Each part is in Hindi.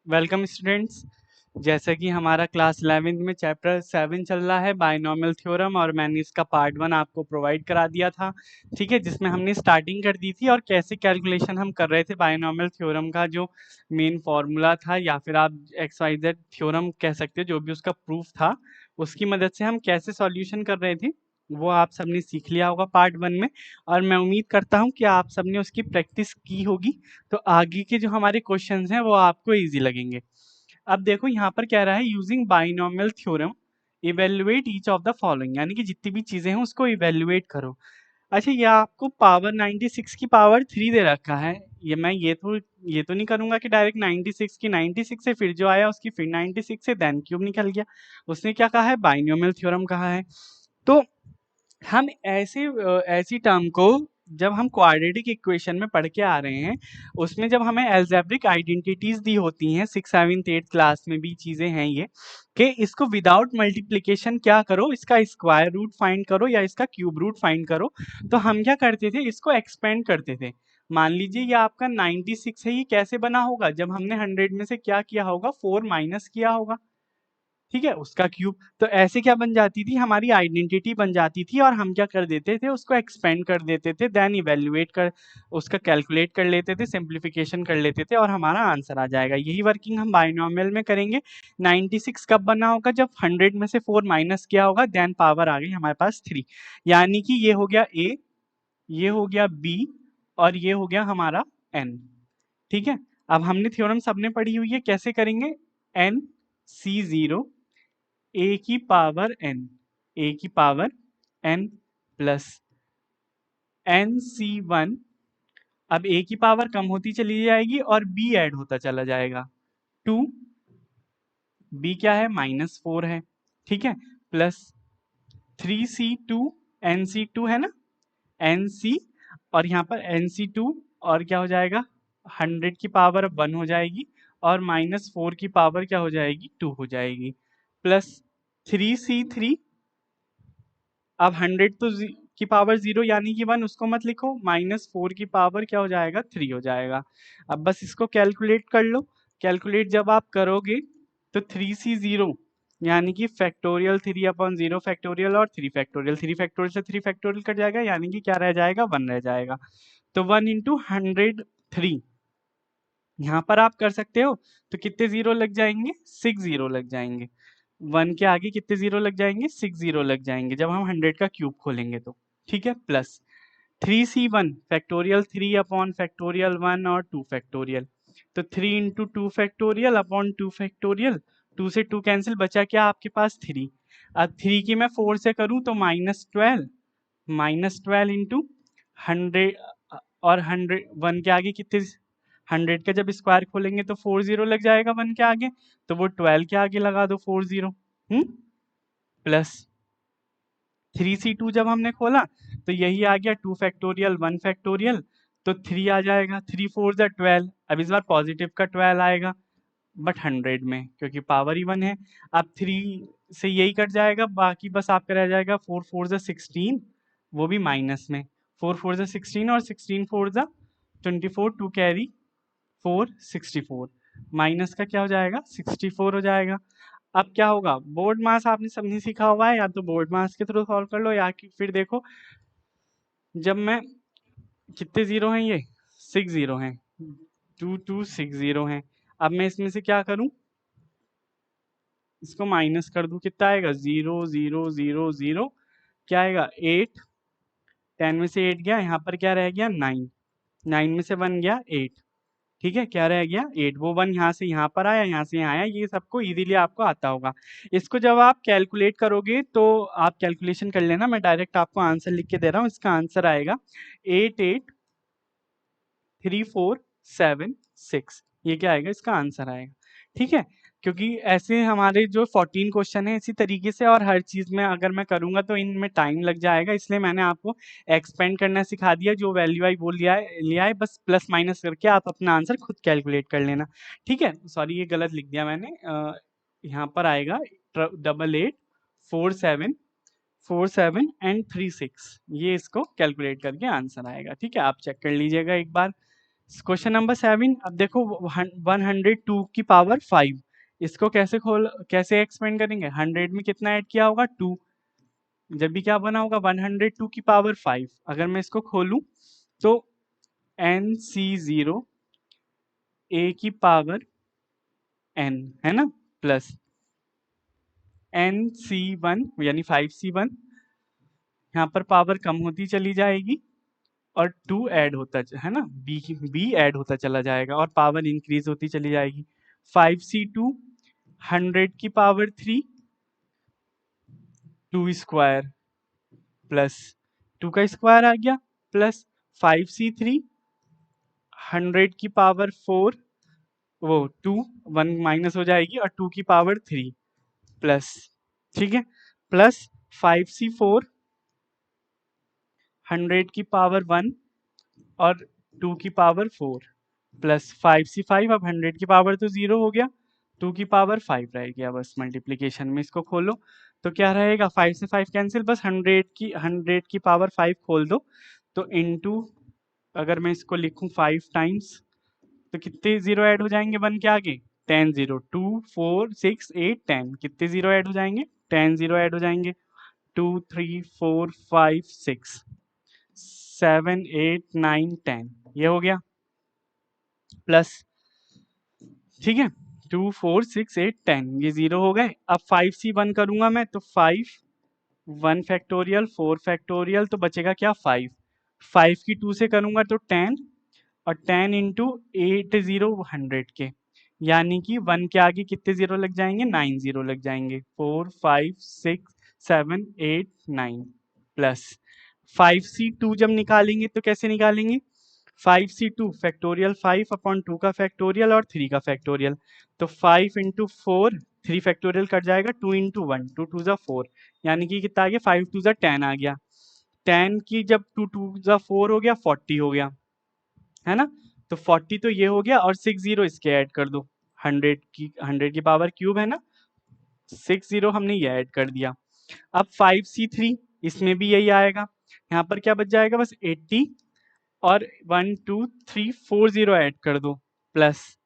Welcome students. जैसा कि हमारा क्लास 11th में चैप्टर 7 चल रहा है बायनॉमियल थ्योरम, और मैंने इसका पार्ट 1 आपको प्रोवाइड करा दिया था। ठीक है, जिसमें हमने स्टार्टिंग कर दी थी और कैसे कैलकुलेशन हम कर रहे थे बायनॉमियल थ्योरम का जो मेन फॉर्मूला था, या फिर आप XYZ थ्योरम कह सकते हो, जो भी उसका प्रूफ था उसकी मदद से हम कैसे सॉल्यूशन कर रहे थे वो आप सबने सीख लिया होगा पार्ट 1 में। और मैं उम्मीद करता हूँ कि आप सबने उसकी प्रैक्टिस की होगी, तो आगे के जो हमारे क्वेश्चंस हैं वो आपको इजी लगेंगे। अब देखो यहाँ पर कह रहा है using binomial theorem evaluate each of the following, यानी कि जितनी भी चीजें हैं उसको इवेल्युएट करो। अच्छा, ये आपको पावर 96 की पावर 3 दे रखा है। ये तो नहीं करूंगा कि डायरेक्ट 96 की 96 से फिर जो आया उसकी फिर 96 से देन क्यूब निकल गया। उसने क्या कहा है? बाइनोमियल थ्योरम कहा है। तो हम ऐसी टर्म को जब हम क्वाड्रेटिक इक्वेशन में पढ़ के आ रहे हैं, उसमें जब हमें एल्जेब्रिक आइडेंटिटीज दी होती हैं 6, 7, 8 क्लास में भी चीजें हैं ये, कि इसको विदाउट मल्टीप्लिकेशन क्या करो, इसका स्क्वायर रूट फाइंड करो या इसका क्यूब रूट फाइंड करो, तो हम क्या करते थे? इसको एक्सपेंड करते थे। मान लीजिए ये आपका 96 है, ये कैसे बना होगा? जब हमने 100 में से क्या किया होगा? 4 माइनस किया होगा, ठीक है, उसका क्यूब। तो ऐसे क्या बन जाती थी? हमारी आइडेंटिटी बन जाती थी, और हम क्या कर देते थे? उसको एक्सपेंड कर देते थे, देन इवेल्युएट कर उसका कैलकुलेट कर लेते थे, सिंप्लीफिकेशन कर लेते थे, और हमारा आंसर आ जाएगा। यही वर्किंग हम बाइनोमियल में करेंगे। 96 कब बना होगा? जब 100 में से 4 माइनस किया होगा, देन पावर आ गई हमारे पास 3। यानी कि ये हो गया ए, ये हो गया बी, और ये हो गया हमारा एन। ठीक है, अब हमने थ्योरम सबने पढ़ी हुई है, कैसे करेंगे? एन सी जीरो ए की पावर एन, ए की power n plus n C one. अब ए की पावर कम होती चली जाएगी और बी ऐड होता चला जाएगा। 2, बी क्या है? -4 है, ठीक है, प्लस 3C2 NC2 है ना, NC, और यहाँ पर NC2, और क्या हो जाएगा? 100 की पावर अब 1 हो जाएगी, और -4 की पावर क्या हो जाएगी? 2 हो जाएगी, प्लस 3C3। अब 100 तो की पावर 0 यानी कि 1, उसको मत लिखो। -4 की पावर क्या हो जाएगा? 3 हो जाएगा। अब बस इसको कैलकुलेट कर लो। कैलकुलेट जब आप करोगे तो 3C0 यानी कि फैक्टोरियल 3/0 फैक्टोरियल और 3 फैक्टोरियल, 3 फैक्टोरियल से 3 फैक्टोरियल कट जाएगा, यानी कि क्या रह जाएगा? 1 रह जाएगा। तो 1 इंटू 103 यहाँ पर आप कर सकते हो। तो कितने जीरो लग जाएंगे? 6 जीरो लग जाएंगे। 1 के आगे कितने जीरो लग जाएंगे? 6 जीरो लग जाएंगे जब हम 100 का क्यूब खोलेंगे तो। ठीक है, plus 3C1 factorial 3 upon factorial 1 और 2 फैक्टोरियल। तो 3 इंटू 2 फैक्टोरियल अपॉन 2 फैक्टोरियल, 2 से 2 कैंसिल, बचा क्या आपके पास? 3। अब 3 की मैं 4 से करूं तो -12, -12 इंटू 100, और 100 के आगे कितने? 100 का जब स्क्वायर खोलेंगे तो 4 जीरो लग जाएगा 1 के आगे, तो वो 12 के आगे लगा दो 4 जीरो, प्लस 3C2 जब हमने खोला तो यही आ गया 2 फैक्टोरियल 1 फैक्टोरियल, तो 3 आ जाएगा, 3 4 जा 12। अब इस बार पॉजिटिव का 12 आएगा, बट 100 में, क्योंकि पावर ही 1 है। अब 3 से यही कट जाएगा, बाकी बस आपका रह जाएगा 4 4 जा 16, वो भी माइनस में। 4 4 जा 16 और 16 4 जा 24, 2 कैरी 4, 64, माइनस का क्या हो जाएगा? 64 हो जाएगा। अब क्या होगा? बोर्ड मास आपने सबने सीखा हुआ है, या तो बोर्ड मास के थ्रू सॉल्व कर लो, या फिर देखो जब मैं, कितने जीरो हैं ये? 6 जीरो हैं, 2 2 6 जीरो हैं। अब मैं इसमें से क्या करूं? इसको माइनस कर दूं, कितना आएगा? 0 0 0 0, क्या आएगा? 8, 10 में से 8 गया, यहाँ पर क्या रह गया? 9, 9 में से 1 गया 8, ठीक है, क्या रह गया? 8। वो 1 यहाँ से यहाँ पर आया, यहाँ से यहाँ आया, ये सबको इजीली आपको आता होगा। इसको जब आप कैलकुलेट करोगे तो आप कैलकुलेशन कर लेना, मैं डायरेक्ट आपको आंसर लिख के दे रहा हूँ। इसका आंसर आएगा 883476, ये क्या आएगा? इसका आंसर आएगा। ठीक है, क्योंकि ऐसे हमारे जो 14 क्वेश्चन है इसी तरीके से, और हर चीज में अगर मैं करूंगा तो इनमें टाइम लग जाएगा, इसलिए मैंने आपको एक्सपेंड करना सिखा दिया। जो वैल्यू आई वो लिया है, बस प्लस माइनस करके आप अपना आंसर खुद कैलकुलेट कर लेना। ठीक है, सॉरी ये गलत लिख दिया मैंने। यहाँ पर आएगा 884747 एंड 36, ये इसको कैलकुलेट करके आंसर आएगा। ठीक है, आप चेक कर लीजिएगा एक बार। क्वेश्चन नंबर 7, अब देखो 102 की पावर 5, इसको कैसे एक्सपेंड करेंगे? 100 में कितना ऐड किया होगा? 2, जब भी क्या बना होगा? 102 की पावर 5। अगर मैं इसको खोलूं तो NC0 A की पावर n, है ना, प्लस NC1 यानी 5C1, यहाँ पर पावर कम होती चली जाएगी और 2 ऐड है ना, बी ऐड होता चला जाएगा और पावर इंक्रीज होती चली जाएगी। 5C2 100 की पावर 3, 2 स्क्वायर प्लस 2 का स्क्वायर आ गया, प्लस 5C3 100 की पावर 4, वो 2 1 माइनस हो जाएगी और 2 की पावर 3 प्लस, ठीक है, प्लस 5C4 100 की पावर 1 और 2 की पावर 4 प्लस 5C5, अब 100 की पावर तो 0 हो गया, 2 की पावर 5 रह गया, बस मल्टीप्लिकेशन में इसको खोलो तो क्या रहेगा? 5 से 5 कैंसिल, बस 100 की पावर 5 खोल दो तो इनटू, अगर मैं इसको लिखूं 5 टाइम्स तो कितने जीरो ऐड हो जाएंगे 1 के आगे? 10 जीरो, 2 4 6 8 10, कितने जीरो ऐड हो जाएंगे? 10 जीरो ऐड हो जाएंगे। 2 3 4 5 6 7 8 9 10, ये हो गया, प्लस, ठीक है, 2 4 6 8 10, ये जीरो हो गए। अब 5C1 करूंगा मैं तो 5 1 फैक्टोरियल 4 फैक्टोरियल तो बचेगा क्या? 5। 5 की 2 से करूंगा तो 10 और 10 इंटू 8 जीरो 100 के, यानी कि 1 के आगे कितने जीरो लग जाएंगे? 9 जीरो लग जाएंगे। 4 5 6 7 8 9 प्लस 5C2 जब निकालेंगे तो कैसे निकालेंगे? 5C2 फैक्टोरियल 5 अपॉन 2 का फैक्टोरियल और 3 का फैक्टोरियल, तो 5 इंटू 4, 3 फैक्टोरियल कट जाएगा, 2 इंटू 1, 2 टू ज़ा 4, यानी कि कितना आ गया? 5 टू ज़ा 10 आ गया। 10 की जब 2 टू ज़ा 4 हो गया, 40 हो गया, है ना, तो 40 तो ये हो गया और 6 जीरो इसके ऐड कर दो, 100 की पावर क्यूब है ना, 6 जीरो हमने ये ऐड कर दिया। अब 5C3, इसमें भी यही आएगा, यहाँ पर क्या बच जाएगा? बस 80 और 1 2 3 4 जीरो ऐड कर दो, प्लस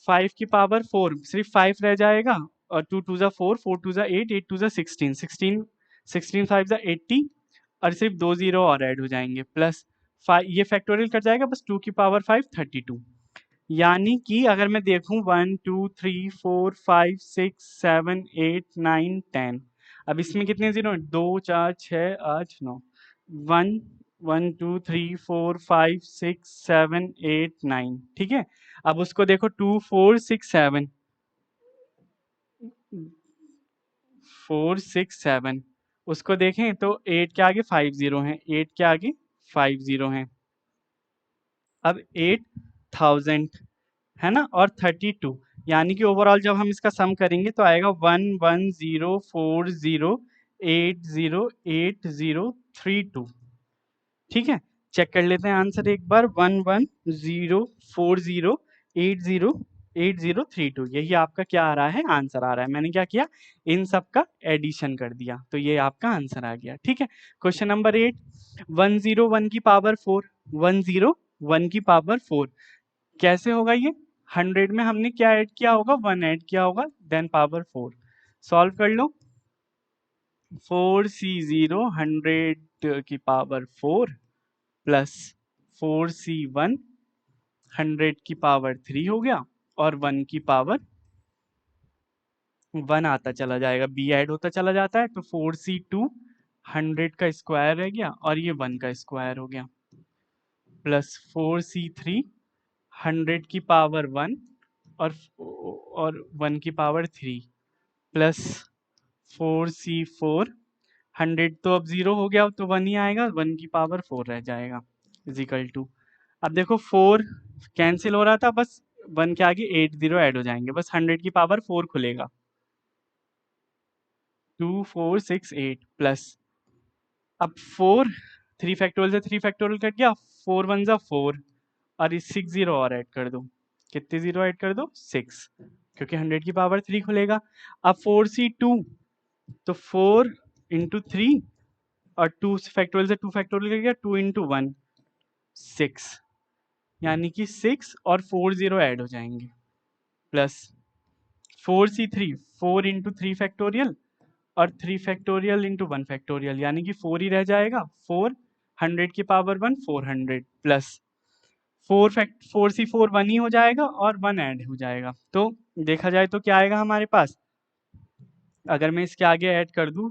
5 की पावर 4, सिर्फ 5 रह जाएगा और 2 टू ज़ा 4, 4 टू ज़ा 8, 8 टू ज़ा 16, 16 5 ज़ा 80 और सिर्फ 2 जीरो और ऐड हो जाएंगे, प्लस 5, ये फैक्टोरियल कट जाएगा, बस 2 की पावर 5 32, यानी कि अगर मैं देखूं 1 2 3 4 5 6 7 8 9 10, अब इसमें कितने जीरो? 2 4 6 8 9, 1 1 2 3 4 5 6 7 8 9, ठीक है। अब उसको देखो 2 4 6 7 4 6 7, उसको देखें तो 8 के आगे 5 जीरो हैं, 8 के आगे 5 जीरो हैं। अब 8000 है ना, और 32, यानी कि ओवरऑल जब हम इसका सम करेंगे तो आएगा 1104080803 2, ठीक है। चेक कर लेते हैं आंसर एक बार, 1104080803 2, यही आपका क्या आ रहा है? आंसर आ रहा है। मैंने क्या किया? इन सब का एडिशन कर दिया तो ये आपका आंसर आ गया, ठीक है। क्वेश्चन नंबर 8, 101 की पावर 4, 101 की पावर 4 कैसे होगा ये? 100 में हमने क्या ऐड किया होगा? 1 ऐड किया होगा, देन पावर 4, सॉल्व कर लो। 4C0 100 की पावर 4 प्लस 4C1 100 की पावर 3 हो गया और 1 की पावर 1 आता चला जाएगा, b ऐड होता चला जाता है, तो 4C2 100 का स्क्वायर रह गया और ये 1 का स्क्वायर हो गया, प्लस 4C3 100 की पावर 1 और 1 की पावर 3 प्लस 4C4 100 तो अब 0 हो गया तो 1 ही आएगा, 1 की पावर 4 रह जाएगा, इजिकल टू, अब देखो 4 कैंसिल हो रहा था, बस 1 के आगे 8 जीरो ऐड हो जाएंगे, बस 100 की पावर 4 खुलेगा, 2 4 6 8 प्लस, अब 4 3 फैक्टोरियल से 3 फैक्टोरियल कट गया, 4 1 जा 4 और इस 6 जीरो और ऐड कर दो, कितने जीरो ऐड कर दो? 6, क्योंकि 100 की पावर 3 खुलेगा। अब 4C2 तो 4 इंटू 3 और 2 फैक्टोरियल से 2 फैक्टोरियल कर गया, 2 इंटू 1 6 यानी कि 6 और 4 0 ऐड हो जाएंगे, प्लस 4C3 4 इंटू 3 फैक्टोरियल और 3 फैक्टोरियल इंटू 1 फैक्टोरियल, यानी कि 4 ही रह जाएगा, 4 100 की पावर 1 400 प्लस 4C4 1 ही हो जाएगा और 1 ऐड हो जाएगा। तो देखा जाए तो क्या आएगा हमारे पास, अगर मैं इसके आगे ऐड कर दूं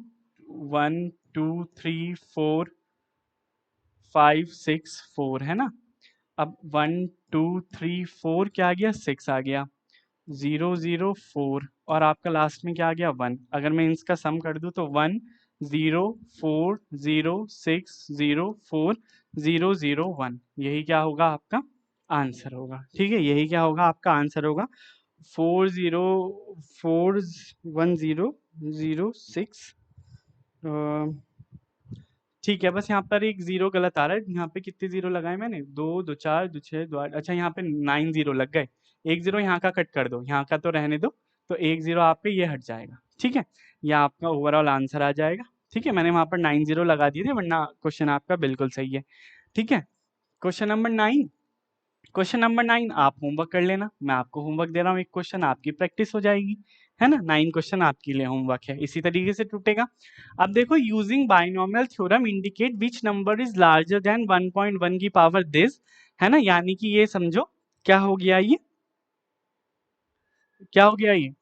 1 2 3 4 5 6 4 है ना, अब 1 2 3 4 क्या आ गया, 6 आ गया, 0 0 4 और आपका लास्ट में क्या आ गया 1। अगर मैं इसका सम कर दूं तो 1 0 4 0 6 0 4 0 0 1, यही क्या होगा आपका आंसर होगा। ठीक है, यही क्या होगा आपका आंसर होगा 4 0 4 1 0 0 6। ठीक है, बस यहाँ पर एक जीरो गलत आ रहा है, यहाँ पे कितने जीरो लगाए मैंने, 2 2 4 2 6 2 8, अच्छा यहाँ पे 9 जीरो लग गए, एक जीरो यहाँ का कट कर दो, यहाँ का तो रहने दो, तो एक जीरो आप पे ये हट जाएगा। ठीक है, यह आपका ओवरऑल आंसर आ जाएगा। ठीक है, मैंने वहां पर 9 जीरो लगा दिए थे, वरना क्वेश्चन आपका बिल्कुल सही है। ठीक है, क्वेश्चन नंबर 9, क्वेश्चन नंबर 9 आप होमवर्क कर लेना, मैं आपको होमवर्क दे रहा हूँ, एक क्वेश्चन आपकी प्रैक्टिस हो जाएगी, है ना। 9 क्वेश्चन आपके लिए होमवर्क है, इसी तरीके से टूटेगा। अब देखो, using binomial theorem indicate which number is larger than 1.1 की पावर दिस, है ना, यानी कि ये समझो क्या हो गया, ये क्या हो गया, ये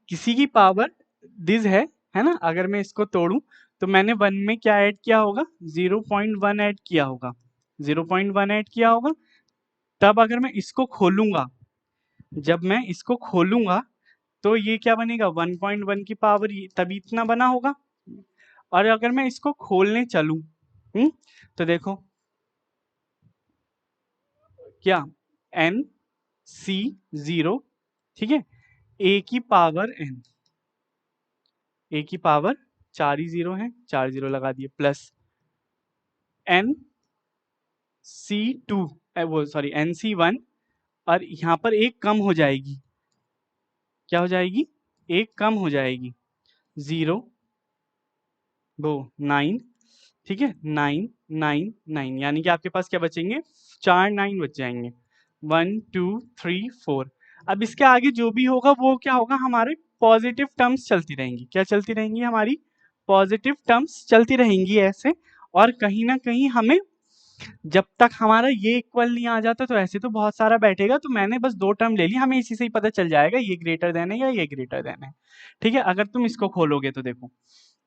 किसी की पावर दिस है ना, अगर मैं इसको तोड़ूं तो मैंने 1 में क्या ऐड किया होगा, 0.1 ऐड किया होगा, 0.1 ऐड किया होगा, तब अगर मैं इसको खोलूंगा, जब मैं इसको खोलूंगा तो ये क्या बनेगा, 1.1 की पावर तभी इतना बना होगा। और अगर मैं इसको खोलने चलूं, तो देखो क्या, एन सी 0, ठीक है, ए की पावर एन, ए की पावर 4 ही जीरो है, 4 जीरो लगा दिए, प्लस एन सी 2, वो सॉरी एन सी 1, और यहाँ पर एक कम हो जाएगी, क्या हो जाएगी, एक कम हो जाएगी, 0 वो 9, ठीक है, 9 9 9, यानी कि आपके पास क्या बचेंगे, 4 9 बच जाएंगे, 1 2 3 4। अब इसके आगे जो भी होगा वो क्या होगा, हमारे पॉजिटिव टर्म्स चलती रहेंगी, क्या चलती रहेंगी, हमारी पॉजिटिव टर्म्स चलती रहेंगी ऐसे। और कहीं ना कहीं हमें जब तक हमारा ये इक्वल नहीं आ जाता, तो ऐसे तो बहुत सारा बैठेगा, तो मैंने बस 2 टर्म ले ली, हमें इसी से ही पता चल जाएगा ये ग्रेटर देन है या ये ग्रेटर देन है। ठीक है, अगर तुम इसको खोलोगे तो देखो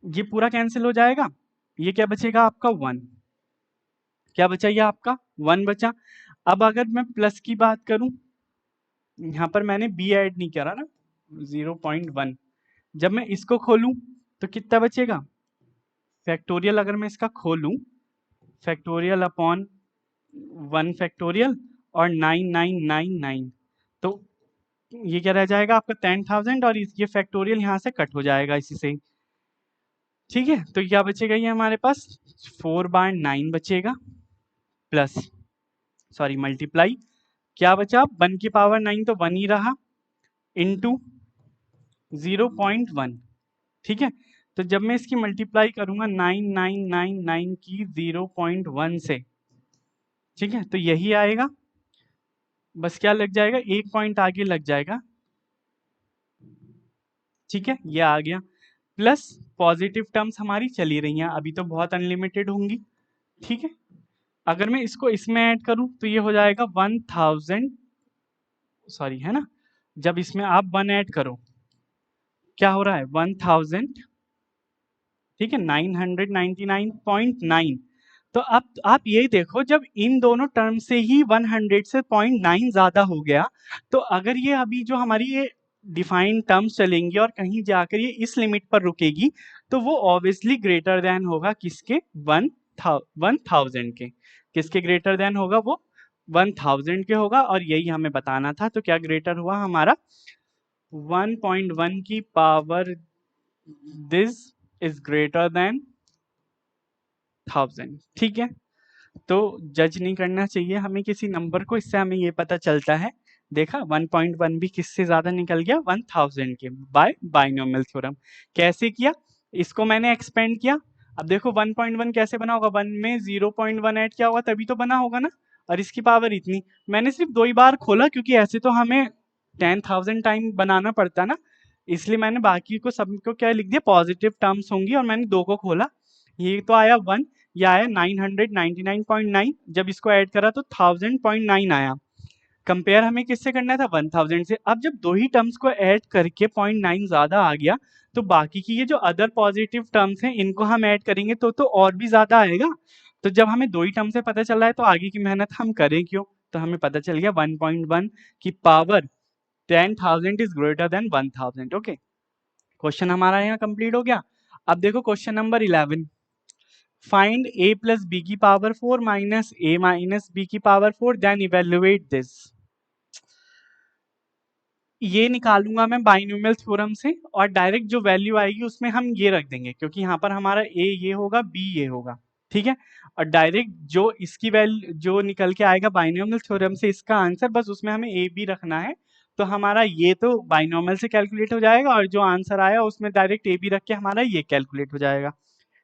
ये पूरा कैंसिल हो जाएगा, ये क्या बचेगा आपका 1, क्या बचा ये आपका 1 बचा। अब अगर मैं प्लस की बात करूं, यहाँ पर मैंने बी ऐड नहीं करा ना, 0.1, जब मैं इसको खोलूं तो कितना बचेगा, फैक्टोरियल अगर मैं इसका खोलूं, फैक्टोरियल अपॉन 1 फैक्टोरियल और 9999, तो ये क्या रह जाएगा आपका 10,000, और ये फैक्टोरियल यहाँ से कट हो जाएगा इसी से। ठीक है, तो क्या बचेगा, ये हमारे पास 4/9 बचेगा, प्लस सॉरी मल्टीप्लाई, क्या बचा 1 की पावर 9 तो 1 ही रहा, इंटू 0.1। ठीक है, तो जब मैं इसकी मल्टीप्लाई करूंगा 9999 की 0.1 से, ठीक है, तो यही आएगा, बस क्या लग जाएगा, एक पॉइंट आगे लग जाएगा। ठीक है, ये आ गया, प्लस पॉजिटिव टर्म्स हमारी चली रही हैं, अभी तो बहुत अनलिमिटेड होंगी। ठीक है, अगर मैं इसको इसमें ऐड करूं तो ये हो जाएगा 1000, सॉरी है ना, जब इसमें आप 1 ऐड करो क्या हो रहा है 1000, ठीक है, 999.9। तो अब आप ये देखो, जब इन दोनों टर्म से ही 100 से 0.9 ज्यादा हो गया, तो अगर ये अभी जो हमारी ये डिफाइंड टर्म्स चलेंगी और कहीं जाकर ये इस लिमिट पर रुकेगी, तो वो ऑब्वियसली ग्रेटर देन होगा किसके, 1000 के, किसके ग्रेटर देन होगा वो, 1000 के होगा। और यही हमें बताना था, तो क्या ग्रेटर हुआ हमारा 1.1 की power this is greater than 1000। ठीक है, तो जज नहीं करना चाहिए हमें किसी नंबर को, इससे हमें ये पता चलता है, देखा 1.1 भी किससे ज्यादा निकल गया, 1000 के, बाय बाइनोमियल थ्योरम। कैसे किया, इसको मैंने एक्सपेंड किया, अब देखो 1.1 कैसे बना होगा, 1 में 0.1 ऐड किया होगा तभी तो बना होगा ना, और इसकी पावर इतनी। मैंने सिर्फ 2 ही बार खोला क्योंकि ऐसे तो हमें 10,000 टाइम बनाना पड़ता ना, इसलिए मैंने बाकी को सबको क्या लिख दिया, पॉजिटिव टर्म्स होंगी, और मैंने 2 को खोला। ये तो आया 1, ये आया 999.9, जब इसको ऐड करा तो 1000.9 आया। कंपेयर हमें किससे करना था, 1000 से। अब जब 2 ही टर्म्स को ऐड करके 0.9 ज्यादा आ गया, तो बाकी की ये जो अदर पॉजिटिव टर्म्स हैं इनको हम ऐड करेंगे तो और भी ज्यादा आएगा। तो जब हमें 2 ही टर्म से पता चल रहा है तो आगे की मेहनत हम करें क्यों। तो हमें पता चल गया 1.1 की power 10,000 is greater than 1000। Okay, question हमारा यहाँ कंप्लीट हो गया। अब देखो question number 11, find a plus B की power 4 minus a minus B की पावर 4 देन इवेल्युएट दिस। ये निकालूंगा मैं बाइनोमियल थ्योरम से, और डायरेक्ट जो वैल्यू आएगी उसमें हम ये रख देंगे, क्योंकि यहाँ पर हमारा a ये होगा, b ये होगा, ठीक है। और डायरेक्ट जो इसकी वैल्यू जो निकल के आएगा बाइनोमियल थ्योरम से इसका आंसर, बस उसमें हमें a b रखना है। तो हमारा ये तो बाइनोमियल से कैलकुलेट हो जाएगा, और जो आंसर आया उसमें डायरेक्ट a b रख के हमारा ये कैलकुलेट हो जाएगा।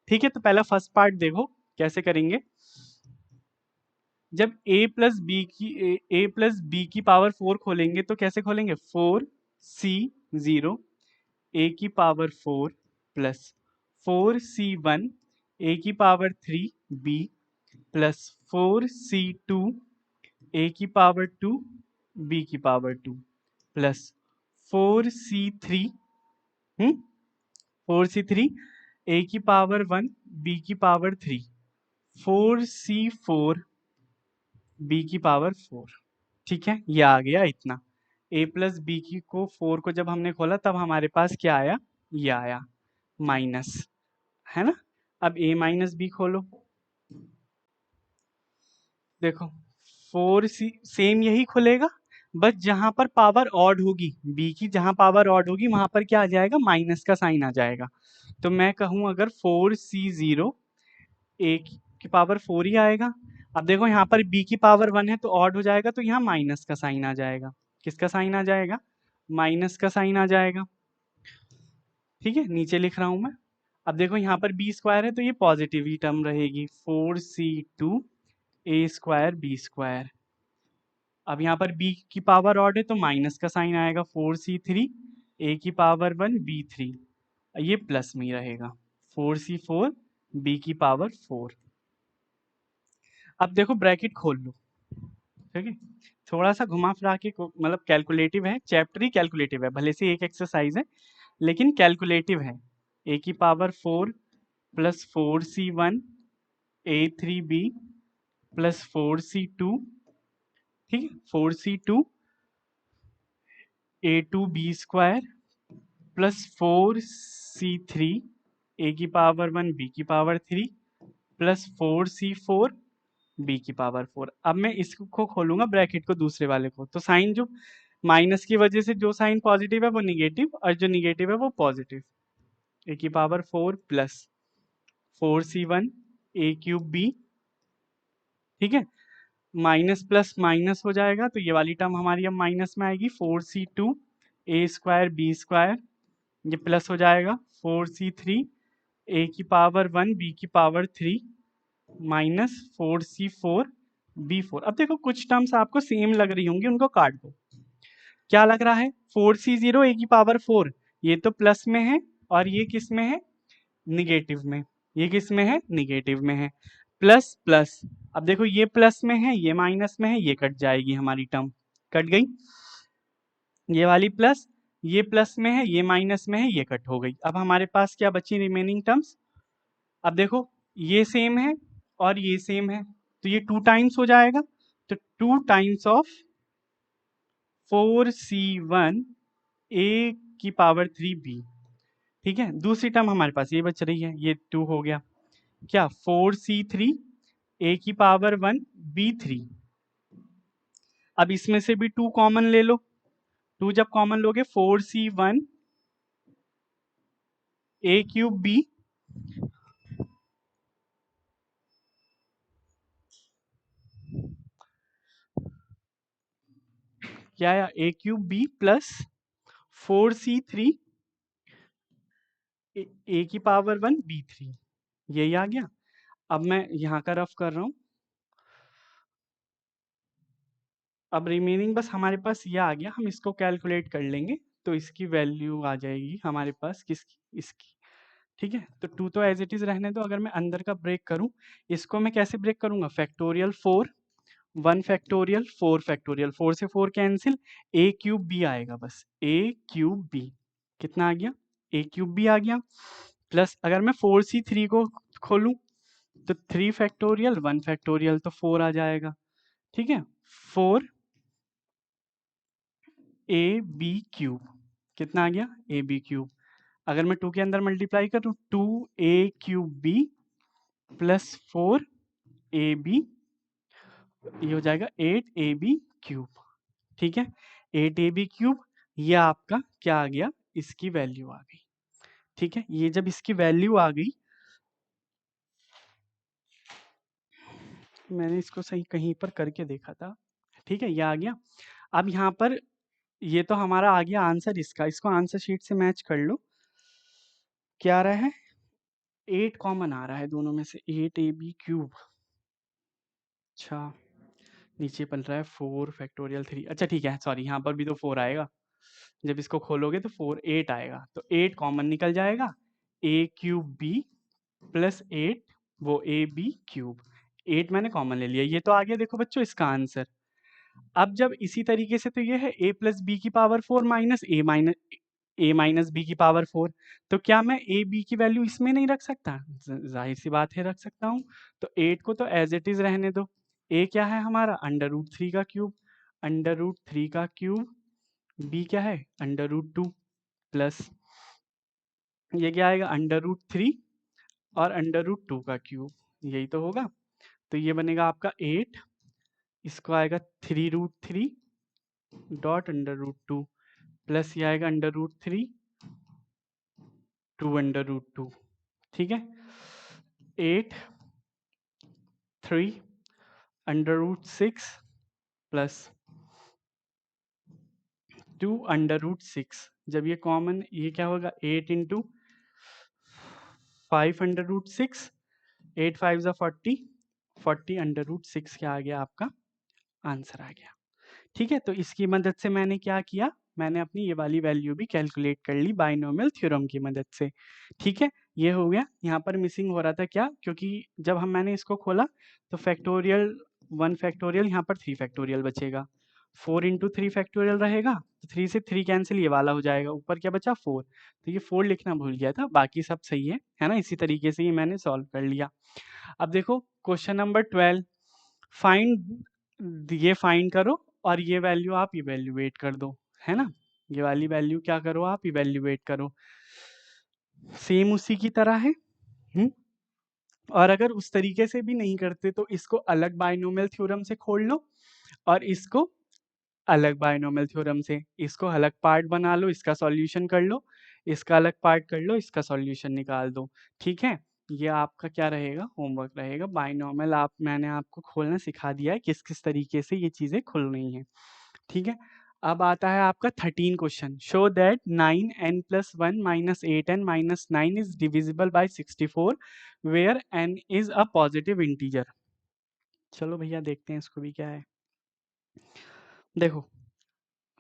ठीक है, तो पहला फर्स्ट पार्ट देखो कैसे करेंगे। जब a प्लस बी की पावर 4 खोलेंगे तो कैसे खोलेंगे, 4c0 a की पावर 4 प्लस 4c1 a की power 3b plus 4c2 a की पावर 2 b की power 2 plus 4c3 4c3 a की पावर 1 b की पावर 3 4c4 b की पावर 4। ठीक है, ये आ गया इतना। a प्लस बी की को 4 को जब हमने खोला तब हमारे पास क्या आया, ये आया माइनस, है ना। अब a माइनस बी खोलो, देखो 4c सेम यही खुलेगा, बस जहां पर पावर ऑड होगी b की, जहां पावर ऑड होगी वहां पर क्या आ जाएगा, माइनस का साइन आ जाएगा। तो मैं कहूं अगर 4c0 a की पावर 4 ही आएगा। अब देखो यहाँ पर b की पावर 1 है तो ऑड हो जाएगा, तो यहाँ माइनस का साइन आ जाएगा। किसका साइन आ जाएगा, माइनस का साइन आ जाएगा। ठीक है, नीचे लिख रहा हूं मैं। अब देखो यहाँ पर बी स्क्वायर है तो ये पॉजिटिव ही टर्म रहेगी, 4c2 a square B square. अब यहाँ पर b की पावर ऑड है तो माइनस का साइन आएगा, 4c3 a की पावर 1 b3, ये प्लस में ही रहेगा, 4c4 b की पावर 4। अब देखो ब्रैकेट खोल लो, ठीक है। थोड़ा सा घुमा फिरा के मतलब कैलकुलेटिव है, चैप्टर ही कैलकुलेटिव है, भले से एक एक्सरसाइज है लेकिन कैलकुलेटिव है। a की power 4 plus 4c1 a3b plus 4c2, ठीक है, 4c2 a2b square plus 4c3 a की पावर 1 b की पावर 3 प्लस 4c4 b की पावर 4। अब मैं इसको खोलूंगा ब्रैकेट को, दूसरे वाले को, तो साइन जो माइनस की वजह से जो साइन पॉजिटिव है वो निगेटिव, और जो निगेटिव है वो पॉजिटिव। ए की power 4 plus 4c1 a cube b, ठीक है, माइनस प्लस माइनस हो जाएगा तो ये वाली टर्म हमारी अब माइनस में आएगी, 4c2 a square b square, ये प्लस हो जाएगा 4c3 a की पावर 1 b की पावर 3 माइनस 4c4 b4। अब देखो कुछ टर्म्स आपको सेम लग रही होंगी, उनको काट दो। क्या लग रहा है, 4c0 a की पावर 4, ये तो प्लस में है, और ये किस में है, निगेटिव में। ये किस में है, निगेटिव में है। प्लस प्लस, अब देखो ये प्लस में है ये माइनस में है, ये कट जाएगी हमारी टर्म, कट गई। ये वाली प्लस, ये प्लस में है ये माइनस में है, ये कट हो गई। अब हमारे पास क्या बची रिमेनिंग टर्म्स, अब देखो ये सेम है और ये सेम है, तो ये 2 टाइम्स हो जाएगा, तो 2 टाइम्स ऑफ 4c1 a की पावर 3b। ठीक है, दूसरी टर्म हमारे पास ये बच रही है, ये 2 हो गया, क्या 4c3 a की पावर 1 b3। अब इसमें से भी 2 कॉमन ले लो, 2 जब कॉमन लोगे 4c1 a क्यूब b, क्या आया, a cube b plus 4c3 a की पावर 1 b3, यही आ गया। अब मैं यहाँ का रफ कर रहा हूँ, अब रिमेनिंग बस हमारे पास ये आ गया, हम इसको कैलकुलेट कर लेंगे तो इसकी वैल्यू आ जाएगी हमारे पास किसकी, इसकी। ठीक है, तो 2 तो एज इट इज रहने दो। अगर मैं अंदर का ब्रेक करूं, इसको मैं कैसे ब्रेक करूंगा, फैक्टोरियल 4 1 फैक्टोरियल 4 फैक्टोरियल, 4 से 4 कैंसिल, ए क्यूब बी आएगा, बस ए क्यूब बी। कितना आ गया, ए क्यूब बी आ गया। प्लस अगर मैं 4C3 को खोलूं तो 3 फैक्टोरियल 1 फैक्टोरियल, तो 4 आ जाएगा। ठीक है, 4 ए बी क्यूब, कितना आ गया, ए बी क्यूब। अगर मैं 2 के अंदर मल्टीप्लाई करूं, 2 A cube B plus 4 A B, ये हो जाएगा 8 ए बी क्यूब। ठीक है, 8 ए बी क्यूब, ये आपका क्या आ गया, इसकी वैल्यू आ गई। ठीक है, ये जब इसकी वैल्यू आ गई, मैंने इसको सही कहीं पर करके देखा था। ठीक है, ये आ गया। अब यहाँ पर ये तो हमारा आ गया आंसर इसका, इसको आंसर शीट से मैच कर लो। क्या आ रहा है, 8 कॉमन आ रहा है दोनों में से, 8 ए बी क्यूब। अच्छा, नीचे पल रहा है 4 फैक्टोरियल 3। अच्छा ठीक है, सॉरी, यहाँ पर भी तो 4 आएगा, जब इसको खोलोगे तो 4 8 आएगा, तो 8 कॉमन निकल जाएगा, ए क्यूब बी प्लस 8 वो ए बी क्यूब, 8 मैंने कॉमन ले लिया। ये तो आ गया देखो बच्चों इसका आंसर। अब जब इसी तरीके से, तो ये है ए प्लस बी की पावर 4 माइनस ए माइनस बी की पावर 4, तो क्या मैं ए बी की वैल्यू इसमें नहीं रख सकता, जाहिर सी बात है रख सकता हूँ। तो 8 को तो एज इट इज रहने दो। ए क्या है हमारा, अंडर रूट 3 का क्यूब, अंडर रूट 3 का क्यूब, बी क्या है, अंडर रूट 2 प्लस ये क्या आएगा, अंडर रूट 3 और अंडर रूट 2 का क्यूब, यही तो होगा। तो ये बनेगा आपका 8, इसको आएगा 3 root 3 dot under root 2 plus ये आएगा अंडर रूट 3 2 अंडर रूट 2। ठीक है, 8 3 under root 6 plus 2 under root 6। जब ये कॉमन, ये क्या होगा, 8 इंटू 5 अंडर रूट 6, 8 5 ज़ा 40, 40 अंडर रूट 6 क्या आ गया आपका आंसर आ गया। ठीक है, तो इसकी मदद से मैंने क्या किया, मैंने अपनी ये वाली वैल्यू भी कैलकुलेट कर ली बाइनोमियल थ्योरम की मदद से। ठीक है, ये हो गया। यहाँ पर मिसिंग हो रहा था क्या, क्योंकि जब मैंने इसको खोला तो फैक्टोरियल 1 फैक्टोरियल, यहाँ पर 3 फैक्टोरियल बचेगा, 4 इंटू 3 फैक्टोरियल रहेगा, तो 3 से 3 कैंसिल, ये वाला हो जाएगा, ऊपर क्या बचा 4, तो ये 4 लिखना भूल गया था, बाकी सब सही है ना। इसी तरीके से ये मैंने सॉल्व कर लिया। अब देखो क्वेश्चन नंबर 12, फाइंड, ये फाइंड करो और ये वैल्यू आप इवेल्युएट कर दो, है ना। ये वाली वैल्यू क्या करो, आप इवेल्युएट करो, सेम उसी की तरह है। हम्म, और अगर उस तरीके से भी नहीं करते तो इसको अलग बाइनोमियल थ्योरम से खोल लो, और इसको अलग बाइनोमियल थ्योरम से, इसको अलग पार्ट बना लो, इसका सॉल्यूशन कर लो, इसका अलग पार्ट कर लो, इसका सॉल्यूशन निकाल दो। ठीक है, ये आपका क्या रहेगा, होमवर्क रहेगा। बाइनोमियल मैंने आपको खोलना सिखा दिया है, किस किस तरीके से ये चीज़ें खुल रही हैं। ठीक है, अब आता है आपका 13 question, show that 9n+1 minus 8n minus 9 is divisible by 64 where n is a positive integer. चलो भैया देखते हैं इसको भी क्या है। देखो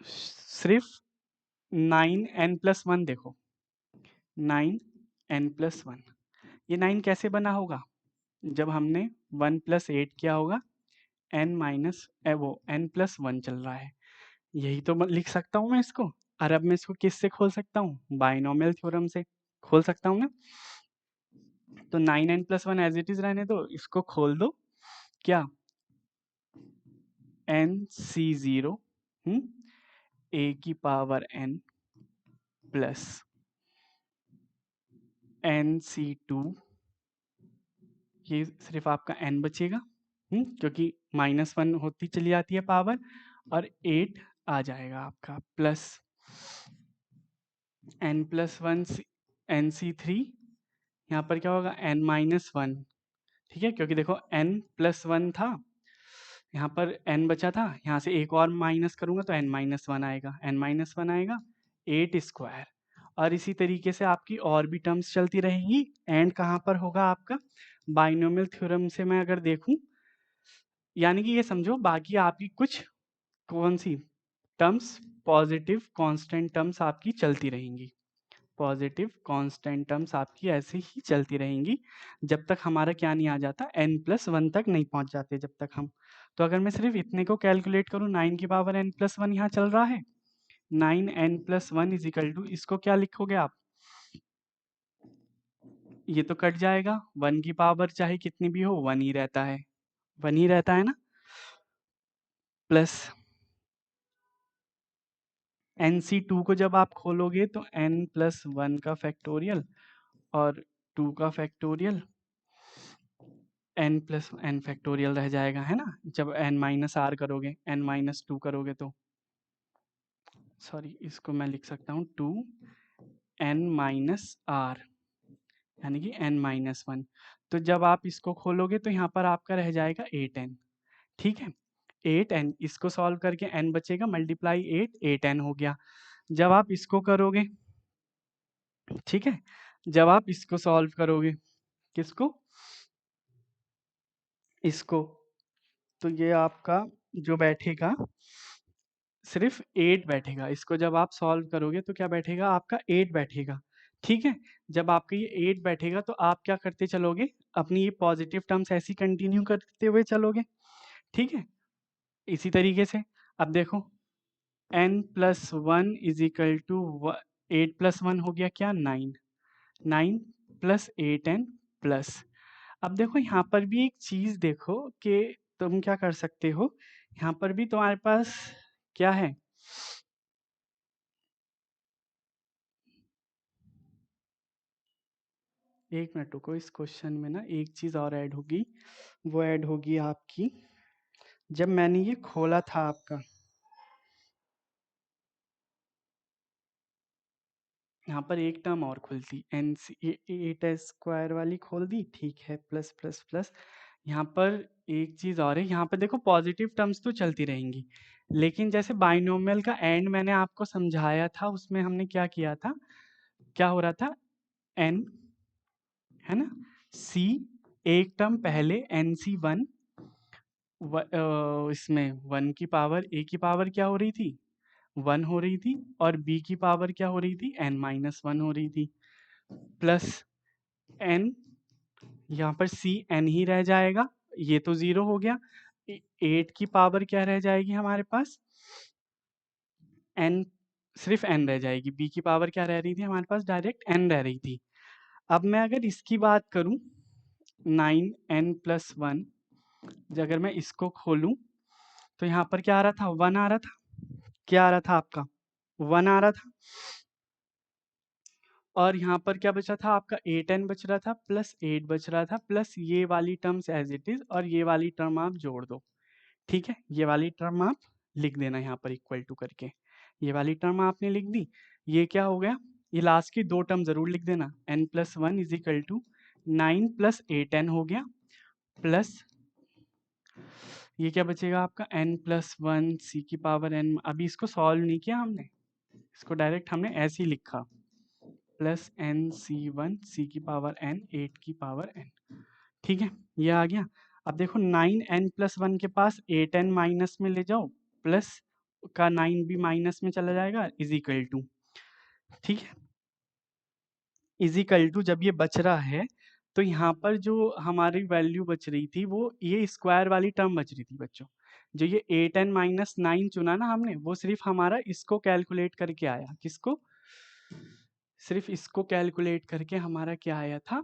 सिर्फ 9n+1 देखो, 9n+1, ये 9 कैसे बना होगा, जब हमने 1 + 8 किया होगा, n माइनस वो n+1 चल रहा है, यही तो लिख सकता हूँ मैं इसको। और अब मैं इसको किससे खोल सकता हूँ, बाइनोमियल थ्योरम से खोल सकता हूँ ना। तो 9n+1 एज इट इज रहने दो, इसको खोल दो, क्या nc0 a की पावर n प्लस nc2, ये सिर्फ आपका n बचेगा, क्योंकि -1 होती चली जाती है पावर, और 8 आ जाएगा आपका, प्लस n+1 nc3, यहाँ पर क्या होगा n-1। ठीक है, क्योंकि देखो n+1 था, यहाँ पर n बचा था, यहाँ से एक और माइनस करूंगा तो n-1 आएगा, n-1 आएगा 8 स्क्वायर। और इसी तरीके से आपकी और भी टर्म्स चलती रहेंगी। एंड कहाँ पर होगा आपका, बाइनोमियल थ्योरम से मैं अगर देखूं, यानी कि ये समझो बाकी आपकी कुछ कौन सी टर्म्स? पॉजिटिव कांस्टेंट टर्म्स आपकी चलती रहेंगी, पॉजिटिव कांस्टेंट टर्म्स आपकी ऐसे ही चलती रहेंगी जब तक हमारा क्या नहीं आ जाता, n+1 तक नहीं पहुंच जाते जब तक हम। तो अगर मैं सिर्फ इतने को कैलकुलेट करूं, 9 की पावर n+1 यहाँ चल रहा है, 9n+1 इज इक्वल टू, इसको क्या लिखोगे आप? ये तो कट जाएगा, 1 की पावर चाहे कितनी भी हो 1 ही रहता है, 1 ही रहता है ना, प्लस NC2 को जब आप खोलोगे तो n+1 का फैक्टोरियल और 2 का फैक्टोरियल, n+n फैक्टोरियल रह जाएगा, है ना, जब n-r करोगे, n-2 करोगे तो, सॉरी इसको मैं लिख सकता हूँ 2n-r यानी कि n-1। तो जब आप इसको खोलोगे तो यहाँ पर आपका रह जाएगा 8n, ठीक है, 8n, इसको सॉल्व करके n बचेगा, मल्टीप्लाई 8n हो गया। जब आप इसको करोगे, ठीक है, जब आप इसको सॉल्व करोगे, किसको? इसको, तो ये आपका जो बैठेगा सिर्फ 8 बैठेगा, इसको जब आप सॉल्व करोगे तो क्या बैठेगा आपका? 8 बैठेगा, ठीक है। जब आपका ये 8 बैठेगा तो आप क्या करते चलोगे, अपनी ये पॉजिटिव टर्म्स ऐसी कंटिन्यू करते हुए चलोगे, ठीक है, इसी तरीके से। अब देखो n+1 इज इक्वल टू 8+1 हो गया क्या? 9, 9 प्लस 8n प्लस, अब देखो यहाँ पर भी एक चीज देखो कि तुम क्या कर सकते हो, यहाँ पर भी तुम्हारे पास क्या है, एक मिनट रुको, इस क्वेश्चन में ना एक चीज और ऐड होगी, वो ऐड होगी आपकी, जब मैंने ये खोला था आपका, यहाँ पर एक टर्म और खुलती, एन सी 8 स्क्वायर वाली खोल दी, ठीक है, प्लस प्लस प्लस, यहाँ पर एक चीज और है, यहाँ पर देखो पॉजिटिव टर्म्स तो चलती रहेंगी, लेकिन जैसे बाइनोमियल का एंड मैंने आपको समझाया था, उसमें हमने क्या किया था, क्या हो रहा था, एन, है ना, सी, एक टर्म पहले NC1, इसमें 1 की पावर, ए की पावर क्या हो रही थी, 1 हो रही थी, और बी की पावर क्या हो रही थी, n-1 हो रही थी, प्लस n, यहाँ पर सी n ही रह जाएगा, ये तो 0 हो गया, 8 की पावर क्या रह जाएगी हमारे पास, n, सिर्फ n रह जाएगी, b की पावर क्या रह रही थी हमारे पास, डायरेक्ट n रह रही थी। अब मैं अगर इसकी बात करूं, 9n+1, अगर मैं इसको खोलूं तो यहाँ पर क्या आ रहा था, 1 आ रहा था, क्या आ रहा था आपका, 1 आ रहा था, और यहाँ पर क्या बचा था आपका, 8n बच रहा था, प्लस 8 बच रहा था, प्लस ये वाली टर्म्स एज इट इज, और ये वाली टर्म आप जोड़ दो, ठीक है, ये वाली टर्म आप लिख देना यहाँ पर इक्वल टू करके, ये वाली टर्म आपने लिख दी, ये क्या हो गया, ये लास्ट की दो टर्म जरूर लिख देना, n+1 is equal to 9 + 8n हो गया, प्लस ये क्या बचेगा आपका, n+1 c की पावर n, अभी इसको सॉल्व नहीं किया हमने, इसको डायरेक्ट हमने ऐसे ही लिखा, प्लस NC1 c की पावर n, 8 की पावर n, ठीक है, ये आ गया। अब देखो 9n+1 के पास 8n माइनस में ले जाओ, प्लस का 9 भी माइनस में चला जाएगा, इज इक्वल टू, ठीक है, इज इक्वल टू, जब ये बच रहा है तो यहाँ पर जो हमारी वैल्यू बच रही थी वो ये स्क्वायर वाली टर्म बच रही थी बच्चों, जो ये 8n-9 चुना ना हमने, वो सिर्फ हमारा इसको कैलकुलेट करके आया, किसको, सिर्फ इसको कैलकुलेट करके हमारा क्या आया था,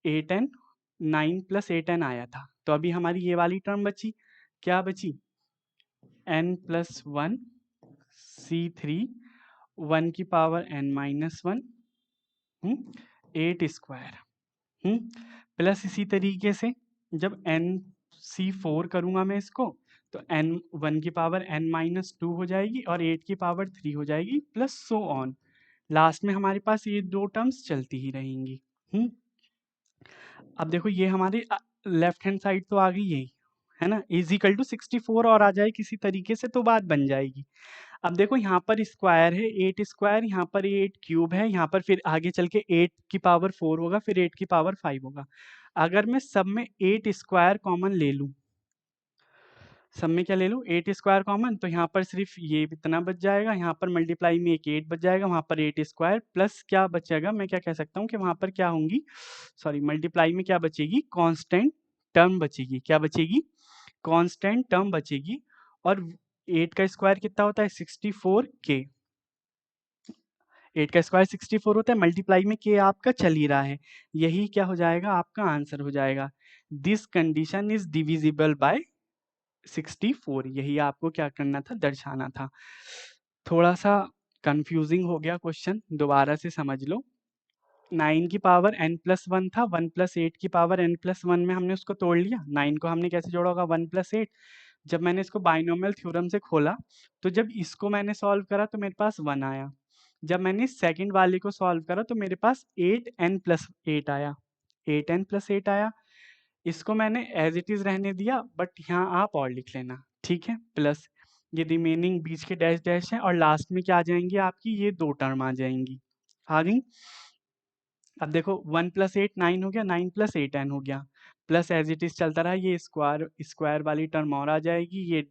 8n, 9+8n आया था, तो अभी हमारी ये वाली टर्म बची, क्या बची, n+1 C3, 1 की पावर n-1, 8 स्क्वायर, प्लस इसी तरीके से जब NC4 करूंगा मैं इसको, तो n1 की पावर n-2 हो जाएगी, और 8 की पावर 3 हो जाएगी, प्लस सो ऑन, लास्ट में हमारे पास ये दो टर्म्स चलती ही रहेंगी। अब देखो ये हमारी लेफ्ट हैंड साइड तो आ गई यही, है ना, इज इक्वल टू 64 और आ जाए किसी तरीके से तो बात बन जाएगी। अब देखो यहाँ पर स्क्वायर है, 8 स्क्वायर, यहाँ पर 8 क्यूब है, यहाँ पर फिर आगे चल के 8 की पावर 4 होगा, फिर 8 की पावर 5 होगा। अगर मैं सब में 8 स्क्वायर कॉमन ले लूं, सब में क्या ले लूँ 8 स्क्वायर कॉमन, तो यहाँ पर सिर्फ ये इतना बच जाएगा, यहाँ पर मल्टीप्लाई में एक 8 बच जाएगा, वहाँ पर 8 स्क्वायर प्लस क्या बचेगा, मैं क्या कह सकता हूँ कि वहाँ पर क्या होंगी, सॉरी मल्टीप्लाई में क्या बचेगी, कांस्टेंट टर्म बचेगी। क्या बचेगी, कांस्टेंट टर्म बचेगी। और 8 का स्क्वायर कितना होता है 64k, 8 का स्क्वायर 64 होता है, मल्टीप्लाई में k आपका चल ही रहा है, यही क्या हो जाएगा आपका आंसर हो जाएगा। This condition is divisible by 64, यही आपको क्या करना था, दर्शाना था। थोड़ा सा कंफ्यूजिंग हो गया क्वेश्चन, दोबारा से समझ लो। 9 की पावर n+1 था, 1+8 की पावर n+1 में हमने उसको तोड़ लिया। 9 को हमने कैसे जोड़ा होगा 1+8। जब मैंने इसको बाइनोमियल थ्योरम से खोला, तो जब इसको मैंने सॉल्व करा तो मेरे पास 1 आया। जब मैंने सेकंड वाले को सॉल्व करा तो मेरे पास 8n+8 आया, 8n+8 आया। इसको मैंने एज इट इज रहने दिया, बट यहाँ आप और लिख लेना, ठीक है। प्लस ये रिमेनिंग बीच के डैश डैश है, और लास्ट में क्या आ जाएंगी आपकी, ये दो टर्म आ जाएंगी, आ गई। अब देखो 1+8 9 हो गया, 9+8 10 हो गया, प्लस एज इट इज चलता रहा, ये स्क्वायर स्क्वायर वाली टर्म और आ जाएगी, ये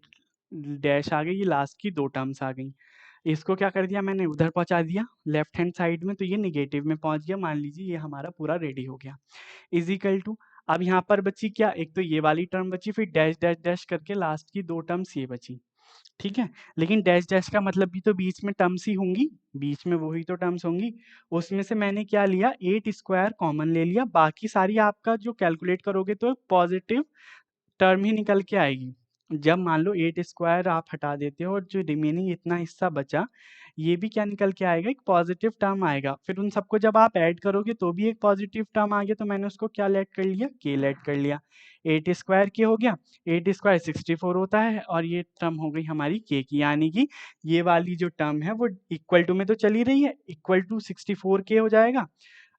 डैश आ गई, ये लास्ट की दो टर्म्स आ गई। इसको क्या कर दिया मैंने, उधर पहुंचा दिया लेफ्ट हैंड साइड में, तो ये निगेटिव में पहुंच गया, मान लीजिए ये हमारा पूरा रेडी हो गया। इज इक्वल टू, अब यहाँ पर बची क्या, एक तो ये वाली टर्म बची, फिर डैश डैश डैश करके लास्ट की दो टर्म्स ये बची, ठीक है। लेकिन डैश डैश का मतलब भी तो बीच में टर्म्स ही होंगी, बीच में वही तो टर्म्स होंगी। उसमें से मैंने क्या लिया, 8 स्क्वायर कॉमन ले लिया, बाकी सारी आपका जो कैलकुलेट करोगे तो पॉजिटिव टर्म ही निकल के आएगी। जब मान लो 8 स्क्वायर आप हटा देते हो और जो रिमेनिंग इतना हिस्सा बचा, ये भी क्या निकल के आएगा, एक पॉजिटिव टर्म आएगा। फिर उन सबको जब आप ऐड करोगे तो भी एक पॉजिटिव टर्म आ गया, तो मैंने उसको क्या लेट कर लिया, के लेट कर लिया। 8 स्क्वायर के हो गया, 8 स्क्वायर 64 होता है, और ये टर्म हो गई हमारी के की, यानी कि ये वाली जो टर्म है वो इक्वल टू में तो चली रही है, इक्वल टू 64 के हो जाएगा।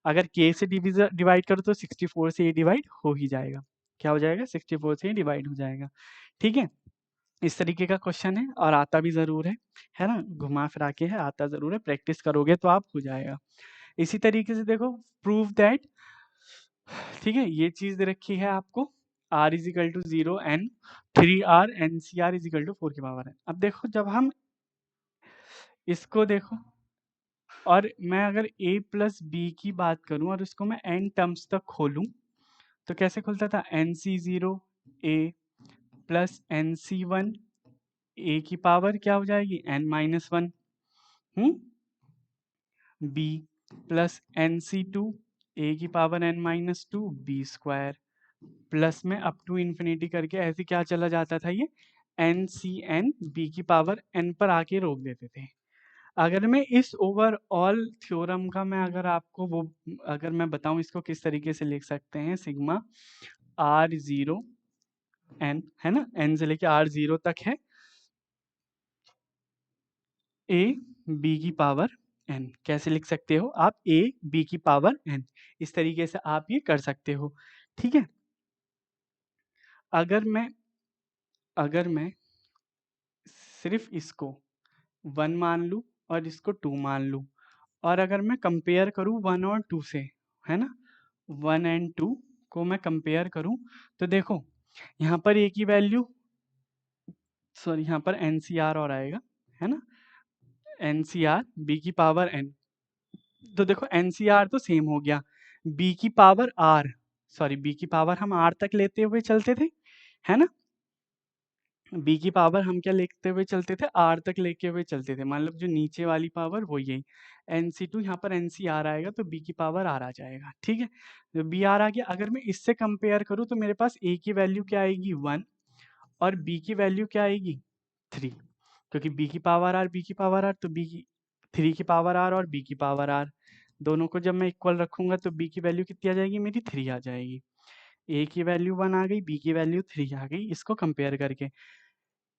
अगर के से डिवाइड करो तो 64 से ये डिवाइड हो ही जाएगा। क्या हो जाएगा, 64 से डिवाइड हो जाएगा, ठीक है। इस तरीके का क्वेश्चन है, और आता भी ज़रूर है ना, घुमा फिरा के है, आता ज़रूर है, प्रैक्टिस करोगे तो आप हो जाएगा। इसी तरीके से देखो, प्रूव दैट, ठीक है, ये चीज़ दे रखी है आपको, r is equal to 0 n 3r NCR is equal to 4 की पावर n। अब देखो जब हम इसको देखो, और मैं अगर a प्लस बी की बात करूं और उसको मैं n टर्म्स तक खोलूं, तो कैसे खुलता था, NC0 a plus NC1 a की पावर क्या हो जाएगी n-1, b plus NC2 a की power n-2 b square, plus में अप टू इन्फिनिटी करके ऐसे क्या चला जाता था, ये NCN b की पावर n पर आके रोक देते थे। अगर मैं इस ओवरऑल थ्योरम का मैं अगर आपको वो अगर मैं बताऊं इसको किस तरीके से लिख सकते हैं, सिग्मा R0 n, है ना, n से लेके R0 तक है, a b की पावर n, कैसे लिख सकते हो आप, a b की पावर n, इस तरीके से आप ये कर सकते हो, ठीक है। अगर मैं सिर्फ इसको 1 मान लूँ और इसको 2 मान लूँ, और अगर मैं कंपेयर करूँ 1 और 2 से, है ना, 1 एंड 2 को मैं कंपेयर करूँ, तो देखो यहाँ पर a की वैल्यू, सॉरी यहाँ पर NCR और आएगा, है ना, NCR b की पावर n, तो देखो NCR तो सेम हो गया, b की पावर r, सॉरी b की पावर हम r तक लेते हुए चलते थे, है ना, b की पावर हम क्या लेते हुए चलते थे, r तक लेके हुए चलते थे, मतलब जो नीचे वाली पावर वो यही, NC2 यहाँ पर NCR आएगा तो b की पावर r आ जाएगा, ठीक है। तो b r आ गया, अगर मैं इससे कंपेयर करूँ तो मेरे पास a की वैल्यू क्या आएगी 1, और b की वैल्यू क्या आएगी 3, क्योंकि b की पावर r b की पावर r, तो b की 3 की पावर r और b की पावर r, दोनों को जब मैं इक्वल रखूंगा तो b की वैल्यू कितनी आ जाएगी, मेरी 3 आ जाएगी, a की वैल्यू 1 आ गई, b की वैल्यू 3 आ गई, इसको कंपेयर करके।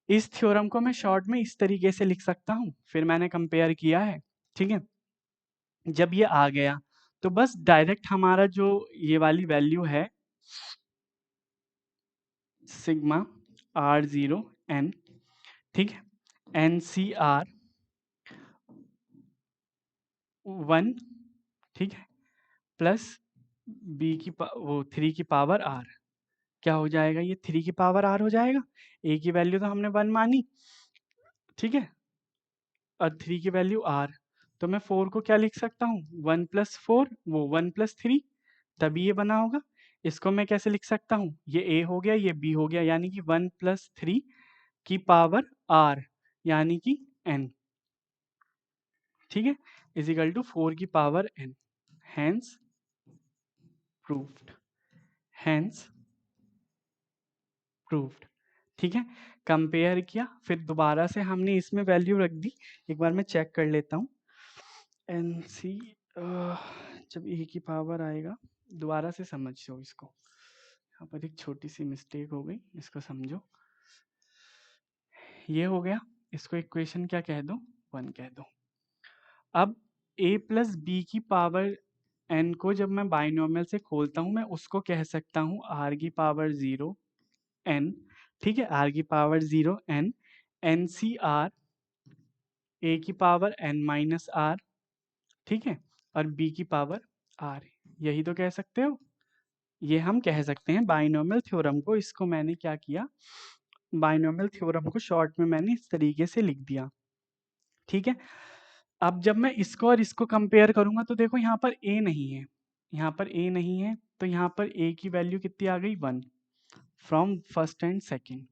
इस थ्योरम को मैं शॉर्ट में इस तरीके से लिख सकता हूँ, फिर मैंने कंपेयर किया है, ठीक है। जब ये आ गया तो बस डायरेक्ट हमारा जो ये वाली वैल्यू है सिग्मा R0 n, ठीक है, NCR 1, ठीक है, प्लस b की वो 3 की पावर r, क्या हो जाएगा, ये 3 की पावर r हो जाएगा। a की वैल्यू तो हमने 1 मानी, ठीक है, और 3 की वैल्यू r, तो मैं 4 को क्या लिख सकता हूँ, 1 प्लस 4 वो 1 प्लस 3, तभी ये बना होगा। इसको मैं कैसे लिख सकता हूँ, ये a हो गया, ये b हो गया, यानी कि 1 प्लस 3 की पावर r, यानी कि n, ठीक है, इज इक्वल टू 4 की power n। Hence proved, hence proved, ठीक है। कंपेयर किया, फिर दोबारा से हमने इसमें वैल्यू रख दी। एक बार मैं चेक कर लेता हूँ। एन सी, जब ए की पावर आएगा, दोबारा से समझो इसको, यहाँ पर एक छोटी सी मिस्टेक हो गई, इसको समझो। ये हो गया, इसको इक्वेशन क्या कह दो, 1 कह दो। अब a प्लस बी की पावर n को जब मैं बाइनोमियल से खोलता हूँ, मैं उसको कह सकता हूँ r की पावर 0 n, ठीक है, r की power 0 n, n C r, a की पावर n माइनस r, ठीक है, और b की पावर r, यही तो कह सकते हो। ये हम कह सकते हैं बाइनोमियल थ्योरम को। इसको मैंने क्या किया, बाइनोमियल थ्योरम को शॉर्ट में मैंने इस तरीके से लिख दिया, ठीक है। अब जब मैं इसको और इसको कंपेयर करूंगा तो देखो यहाँ पर a नहीं है, यहाँ पर a नहीं है, तो यहाँ पर a की वैल्यू कितनी आ गई, 1 from first and second.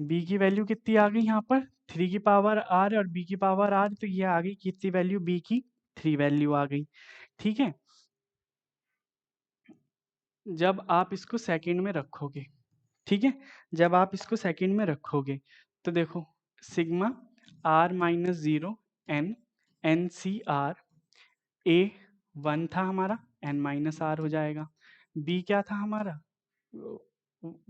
b की वैल्यू कितनी आ गई, यहाँ पर 3 की पावर r और b की पावर r, तो ये आ गई कितनी वैल्यू, b की 3 वैल्यू आ गई, ठीक है। जब आप इसको सेकंड में रखोगे, ठीक है, जब आप इसको सेकंड में रखोगे तो देखो sigma r minus 0 n, n C R, a 1 था हमारा, n माइनस r हो जाएगा। b क्या था हमारा,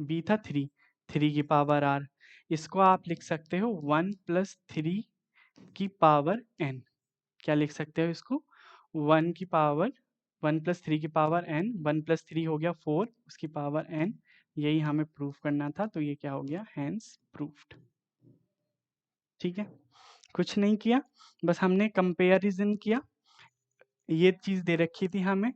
b था 3, 3 की पावर r, इसको आप लिख सकते हो 1 प्लस 3 की पावर n। क्या लिख सकते हो इसको, 1 की पावर 1 प्लस 3 की पावर n, 1 प्लस 3 हो गया 4, उसकी पावर n, यही हमें प्रूव करना था, तो ये क्या हो गया, हैंस प्रूव्ड, ठीक है। कुछ नहीं किया, बस हमने कंपेरिजन किया। ये चीज़ दे रखी थी हमें,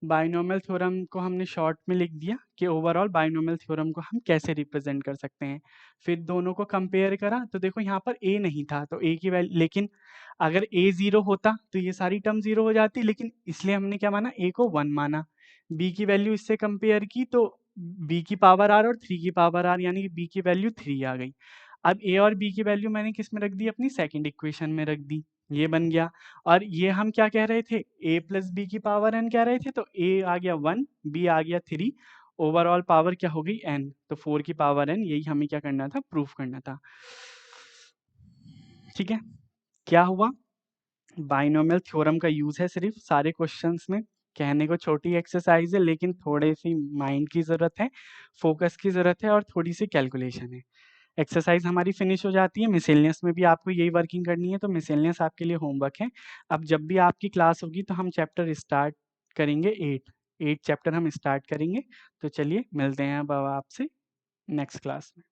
बाइनोमियल थ्योरम को हमने शॉर्ट में लिख दिया कि ओवरऑल बाइनोमियल थ्योरम को हम कैसे रिप्रेजेंट कर सकते हैं। फिर दोनों को कंपेयर करा तो देखो यहाँ पर a नहीं था, तो a की वैल्यू, लेकिन अगर a 0 होता तो ये सारी टर्म 0 हो जाती, लेकिन इसलिए हमने क्या माना, a को 1 माना। b की वैल्यू इससे कंपेयर की तो b की पावर r और 3 की पावर r, यानी कि b की वैल्यू 3 आ गई। अब a और b की वैल्यू मैंने किस में रख दी, अपनी सेकेंड इक्वेशन में रख दी, ये बन गया। और ये हम क्या कह रहे थे, a प्लस बी की पावर n कह रहे थे, तो a आ गया 1, b आ गया 3, ओवरऑल पावर क्या हो गई n, तो 4 की पावर n, यही हमें क्या करना था, प्रूफ करना था, ठीक है। क्या हुआ, बाइनोमियल थ्योरम का यूज है सिर्फ सारे क्वेश्चंस में। कहने को छोटी एक्सरसाइज है, लेकिन थोड़ी सी माइंड की जरूरत है, फोकस की जरूरत है, और थोड़ी सी कैलकुलेशन है। एक्सरसाइज हमारी फिनिश हो जाती है, मिसेलियस में भी आपको यही वर्किंग करनी है, तो मिसेलियस आपके लिए होमवर्क है। अब जब भी आपकी क्लास होगी तो हम चैप्टर स्टार्ट करेंगे 8 चैप्टर हम स्टार्ट करेंगे। तो चलिए मिलते हैं अब आपसे नेक्स्ट क्लास में।